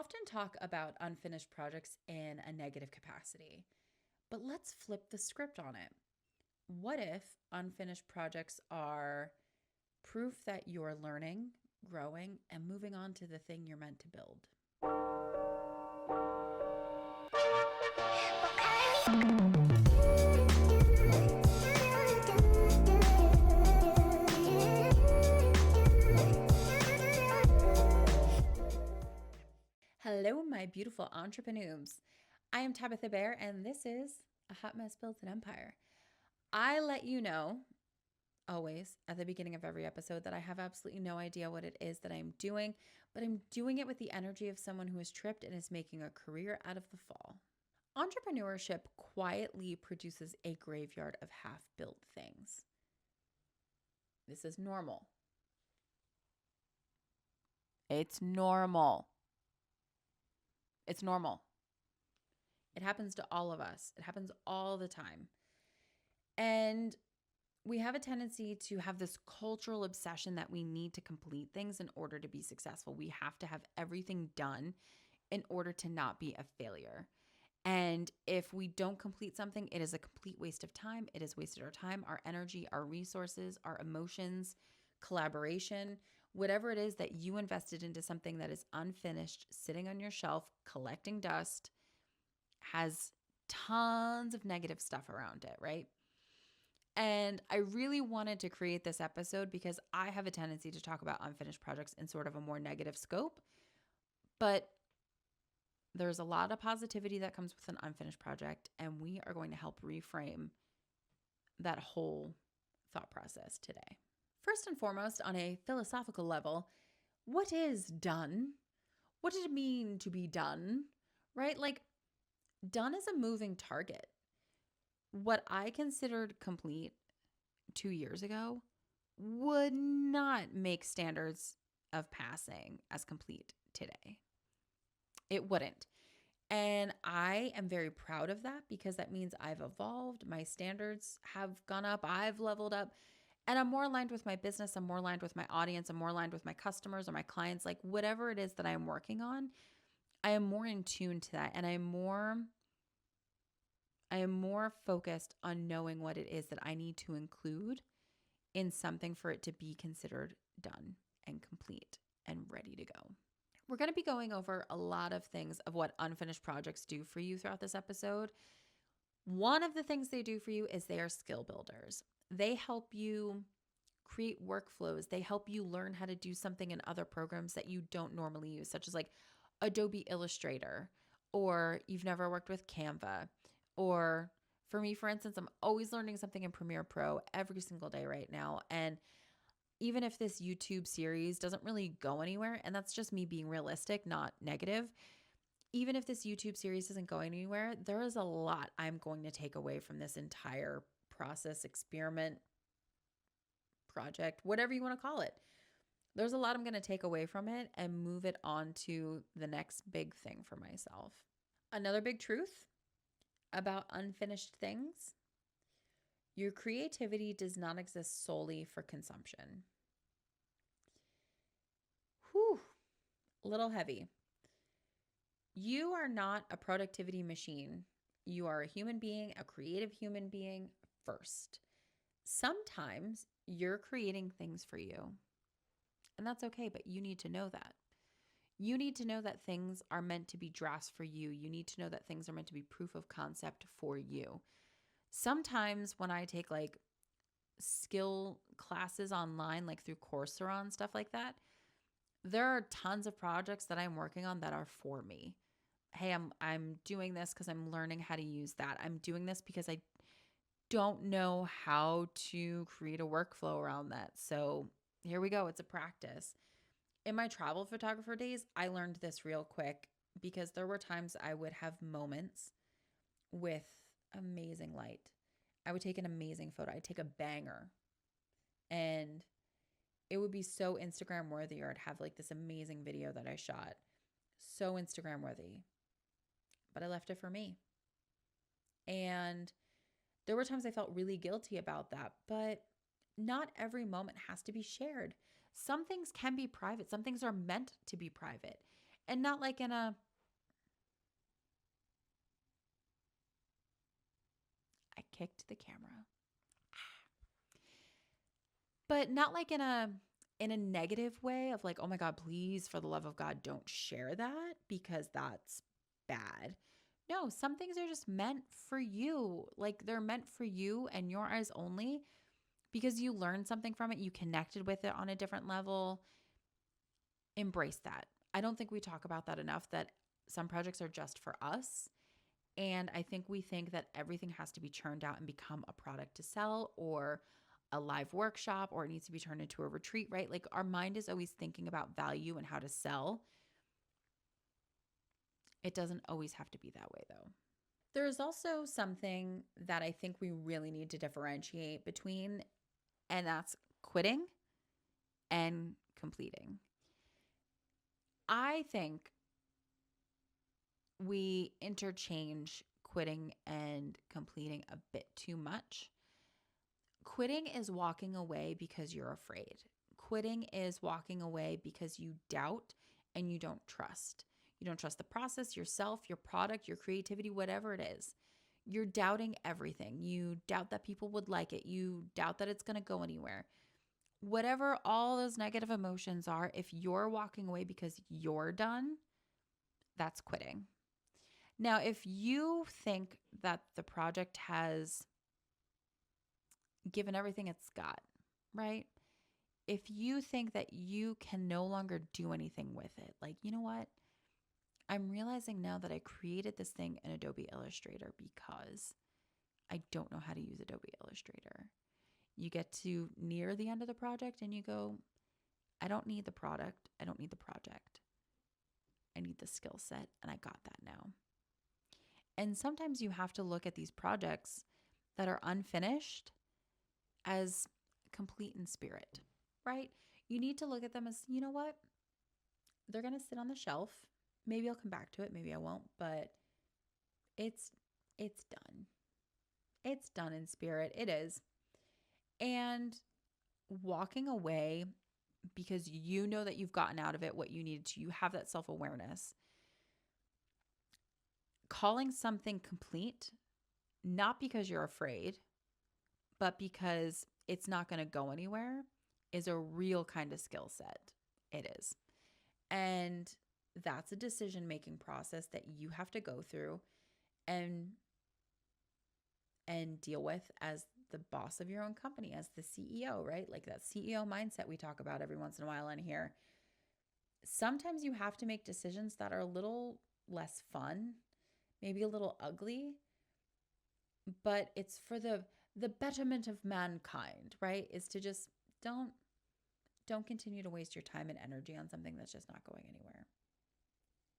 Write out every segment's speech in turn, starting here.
often talk about unfinished projects in a negative capacity, but let's flip the script on it. What if unfinished projects are proof that you're learning, growing, and moving on to the thing you're meant to build? Hello, my beautiful entrepreneurs. I am Tabitha Bear, and this is A Hot Mess Builds an Empire. I let you know always at the beginning of every episode that I have absolutely no idea what it is that I'm doing, but I'm doing it with the energy of someone who is tripped and is making a career out of the fall. Entrepreneurship quietly produces a graveyard of half-built things. This is normal. It's normal. It's normal. It happens to all of us. It happens all the time. And we have a tendency to have this cultural obsession that we need to complete things in order to be successful. We have to have everything done in order to not be a failure. And if we don't complete something, it is a complete waste of time. It has wasted our time, our energy, our resources, our emotions, collaboration, whatever it is that you invested into something that is unfinished, sitting on your shelf, collecting dust, has tons of negative stuff around it, right? And I really wanted to create this episode because I have a tendency to talk about unfinished projects in sort of a more negative scope, but there's a lot of positivity that comes with an unfinished project, and we are going to help reframe that whole thought process today. First and foremost, on a philosophical level, what is done? What does it mean to be done, right? Like, done is a moving target. What I considered complete 2 years ago would not make standards of passing as complete today. It wouldn't. And I am very proud of that because that means I've evolved. My standards have gone up. I've leveled up. And I'm more aligned with my business. I'm more aligned with my audience. I'm more aligned with my customers or my clients. Like whatever it is that I'm working on, I am more in tune to that. And I am more focused on knowing what it is that I need to include in something for it to be considered done and complete and ready to go. We're going to be going over a lot of things of what unfinished projects do for you throughout this episode. One of the things they do for you is they are skill builders. They help you create workflows. They help you learn how to do something in other programs that you don't normally use, such as like Adobe Illustrator, or you've never worked with Canva. Or for me, for instance, I'm always learning something in Premiere Pro every single day right now. And even if this YouTube series doesn't really go anywhere, and that's just me being realistic, not negative, even if this YouTube series isn't going anywhere, there is a lot I'm going to take away from this entire process, experiment, project, whatever you want to call it. There's a lot I'm going to take away from it and move it on to the next big thing for myself. Another big truth about unfinished things: your creativity does not exist solely for consumption. Whew, a little heavy. You are not a productivity machine. You are a human being, a creative human being first. Sometimes you're creating things for you, and that's okay, but you need to know that. You need to know that things are meant to be drafts for you. You need to know that things are meant to be proof of concept for you. Sometimes when I take like skill classes online, like through Coursera and stuff like that, there are tons of projects that I'm working on that are for me. Hey, I'm doing this because I'm learning how to use that. I'm doing this because I don't know how to create a workflow around that. So here we go. It's a practice. In my travel photographer days, I learned this real quick because there were times I would have moments with amazing light. I would take an amazing photo. I'd take a banger and it would be so Instagram worthy, or I'd have like this amazing video that I shot. So Instagram worthy. But I left it for me. And there were times I felt really guilty about that, but not every moment has to be shared. Some things can be private. Some things are meant to be private. And not like in a, I kicked the camera, but not like in a negative way of like, oh my God, please, for the love of God, don't share that because that's bad. No, some things are just meant for you. Like they're meant for you and your eyes only because you learned something from it. You connected with it on a different level. Embrace that. I don't think we talk about that enough, that some projects are just for us. And I think we think that everything has to be churned out and become a product to sell or a live workshop, or it needs to be turned into a retreat, right? Like our mind is always thinking about value and how to sell. It doesn't always have to be that way though. There's also something that I think we really need to differentiate between, and that's quitting and completing. I think we interchange quitting and completing a bit too much. Quitting is walking away because you're afraid. Quitting is walking away because you doubt and you don't trust. You don't trust the process, yourself, your product, your creativity, whatever it is. You're doubting everything. You doubt that people would like it. You doubt that it's going to go anywhere. Whatever all those negative emotions are, if you're walking away because you're done, that's quitting. Now, if you think that the project has given everything it's got, right? If you think that you can no longer do anything with it, like, you know what? I'm realizing now that I created this thing in Adobe Illustrator because I don't know how to use Adobe Illustrator. You get to near the end of the project and you go, I don't need the product. I don't need the project. I need the skill set, and I got that now. And sometimes you have to look at these projects that are unfinished as complete in spirit, right? You need to look at them as, you know what? They're going to sit on the shelf. Maybe I'll come back to it. Maybe I won't, but it's done. It's done in spirit. It is. And walking away because you know that you've gotten out of it what you needed to, you have that self-awareness. Calling something complete, not because you're afraid, but because it's not going to go anywhere, is a real kind of skill set. It is. And that's a decision-making process that you have to go through and deal with as the boss of your own company, as the CEO, right? Like that CEO mindset we talk about every once in a while in here. Sometimes you have to make decisions that are a little less fun, maybe a little ugly, but it's for the betterment of mankind, right? Is to just don't continue to waste your time and energy on something that's just not going anywhere.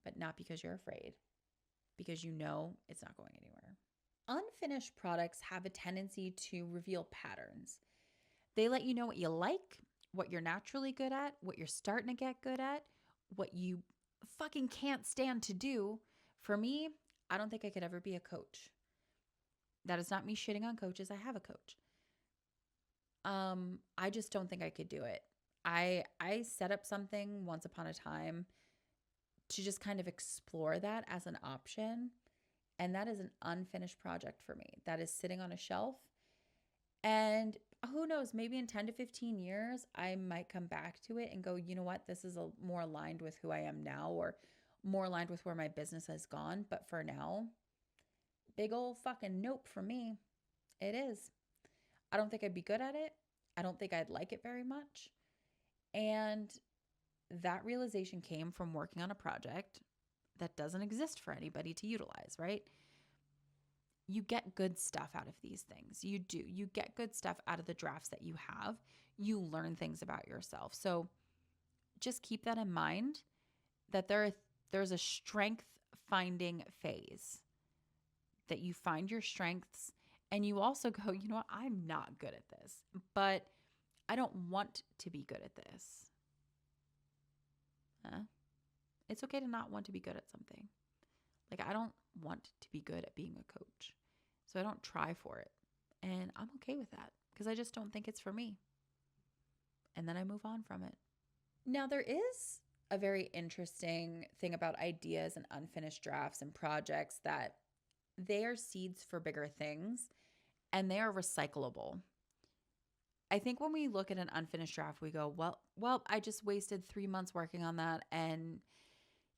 But not because you're afraid, because you know it's not going anywhere. Unfinished products have a tendency to reveal patterns. They let you know what you like, what you're naturally good at, what you're starting to get good at, what you fucking can't stand to do. For me, I don't think I could ever be a coach. That is not me shitting on coaches. I have a coach. I just don't think I could do it. I set up something once upon a time to just kind of explore that as an option. And that is an unfinished project for me. That is sitting on a shelf. And who knows, maybe in 10 to 15 years, I might come back to it and go, you know what, this is more aligned with who I am now, or more aligned with where my business has gone. But for now, big old fucking nope for me. It is. I don't think I'd be good at it. I don't think I'd like it very much. And that realization came from working on a project that doesn't exist for anybody to utilize, right? You get good stuff out of these things. You do. You get good stuff out of the drafts that you have. You learn things about yourself. So just keep that in mind, that there's a strength finding phase, that you find your strengths and you also go, you know what, I'm not good at this, but I don't want to be good at this. It's okay to not want to be good at something. Like, I don't want to be good at being a coach, so I don't try for it. And I'm okay with that because I just don't think it's for me. And then I move on from it. Now, there is a very interesting thing about ideas and unfinished drafts and projects that they are seeds for bigger things and they are recyclable. I think when we look at an unfinished draft, we go, well, I just wasted 3 months working on that and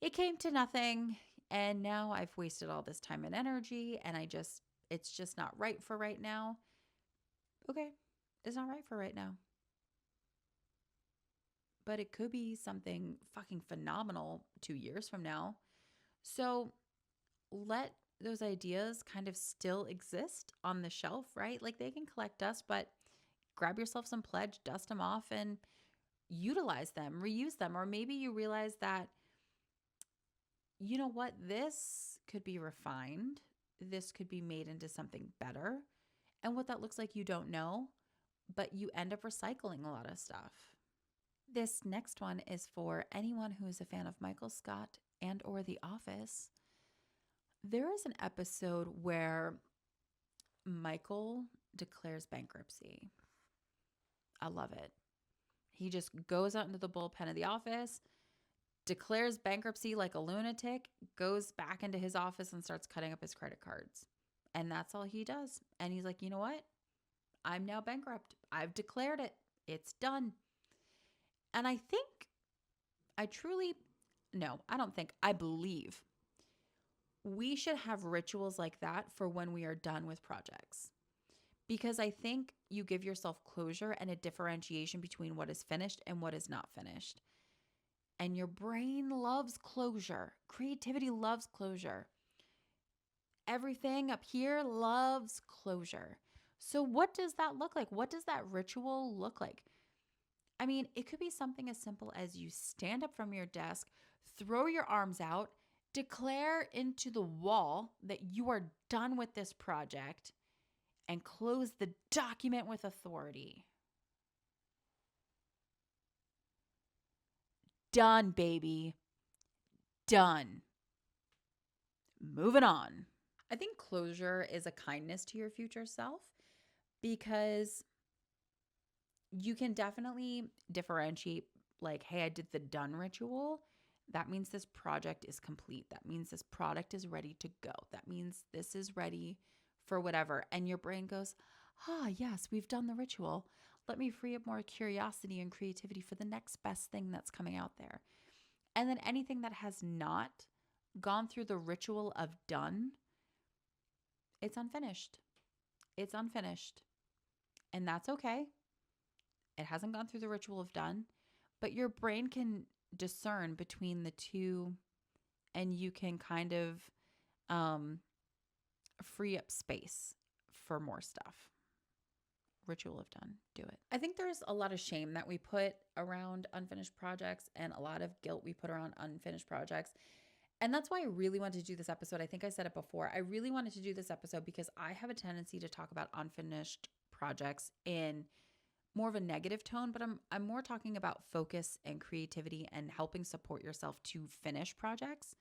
it came to nothing. And now I've wasted all this time and energy and it's just not right for right now. Okay, it's not right for right now. But it could be something fucking phenomenal 2 years from now. So let those ideas kind of still exist on the shelf, right? Like they can collect dust, but grab yourself some pledge, dust them off, and utilize them, reuse them. Or maybe you realize that, you know what, this could be refined, this could be made into something better. And what that looks like, you don't know, but you end up recycling a lot of stuff. This next one is for anyone who is a fan of Michael Scott and or The Office. There is an episode where Michael declares bankruptcy. I love it. He just goes out into the bullpen of the office, declares bankruptcy like a lunatic, goes back into his office and starts cutting up his credit cards. And that's all he does. And he's like, you know what? I'm now bankrupt. I've declared it. It's done. And I believe we should have rituals like that for when we are done with projects. Because I think you give yourself closure and a differentiation between what is finished and what is not finished. And your brain loves closure. Creativity loves closure. Everything up here loves closure. So what does that look like? What does that ritual look like? I mean, it could be something as simple as you stand up from your desk, throw your arms out, declare into the wall that you are done with this project, and close the document with authority. Done, baby. Done. Moving on. I think closure is a kindness to your future self because you can definitely differentiate like, hey, I did the done ritual. That means this project is complete. That means this product is ready to go. That means this is ready for whatever. And your brain goes, yes, we've done the ritual. Let me free up more curiosity and creativity for the next best thing that's coming out there. And then anything that has not gone through the ritual of done, it's unfinished. It's unfinished. And that's okay. It hasn't gone through the ritual of done, but your brain can discern between the two and you can kind of free up space for more stuff. Ritual of done. Do it. I think there's a lot of shame that we put around unfinished projects and a lot of guilt we put around unfinished projects. And that's why I really wanted to do this episode. I think I said it before. I really wanted to do this episode because I have a tendency to talk about unfinished projects in more of a negative tone, but I'm more talking about focus and creativity and helping support yourself to finish projects.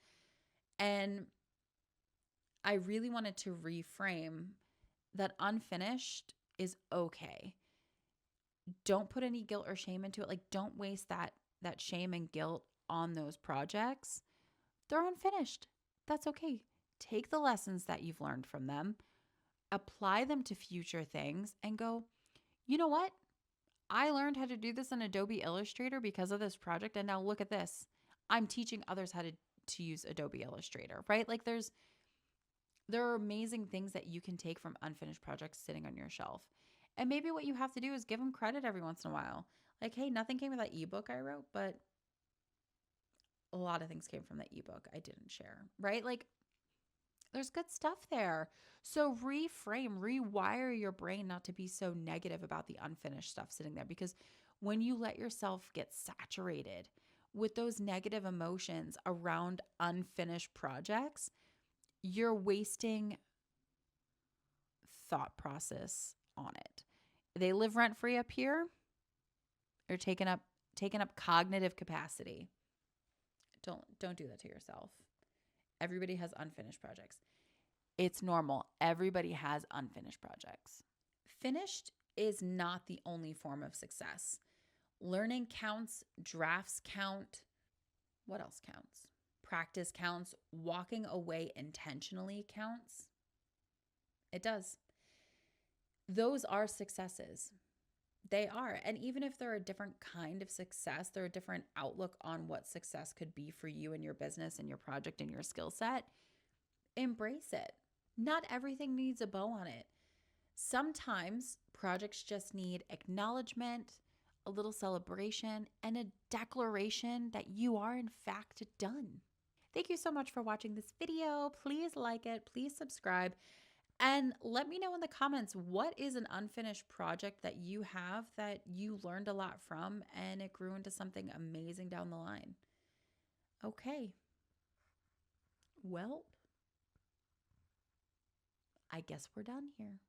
And I really wanted to reframe that unfinished is okay. Don't put any guilt or shame into it. Like, don't waste that shame and guilt on those projects. They're unfinished. That's okay. Take the lessons that you've learned from them, apply them to future things, and go, you know what? I learned how to do this in Adobe Illustrator because of this project. And now look at this. I'm teaching others how to use Adobe Illustrator, right? Like there are amazing things that you can take from unfinished projects sitting on your shelf. And maybe what you have to do is give them credit every once in a while. Like, hey, nothing came of that ebook I wrote, but a lot of things came from that ebook I didn't share, right? Like there's good stuff there. So reframe, rewire your brain not to be so negative about the unfinished stuff sitting there. Because when you let yourself get saturated with those negative emotions around unfinished projects, you're wasting thought process on it. They live rent free up here. They're taking up cognitive capacity. Don't do that to yourself. Everybody has unfinished projects. It's normal. Everybody has unfinished projects. Finished is not the only form of success. Learning counts, drafts count, What else counts? Practice counts. Walking away intentionally counts. It does. Those are successes. They are. And even if they're a different kind of success, they're a different outlook on what success could be for you and your business and your project and your skill set, embrace it. Not everything needs a bow on it. Sometimes projects just need acknowledgement, a little celebration, and a declaration that you are in fact done. Thank you so much for watching this video. Please like it, please subscribe, and let me know in the comments, what is an unfinished project that you have that you learned a lot from and it grew into something amazing down the line? Okay. Well, I guess we're done here.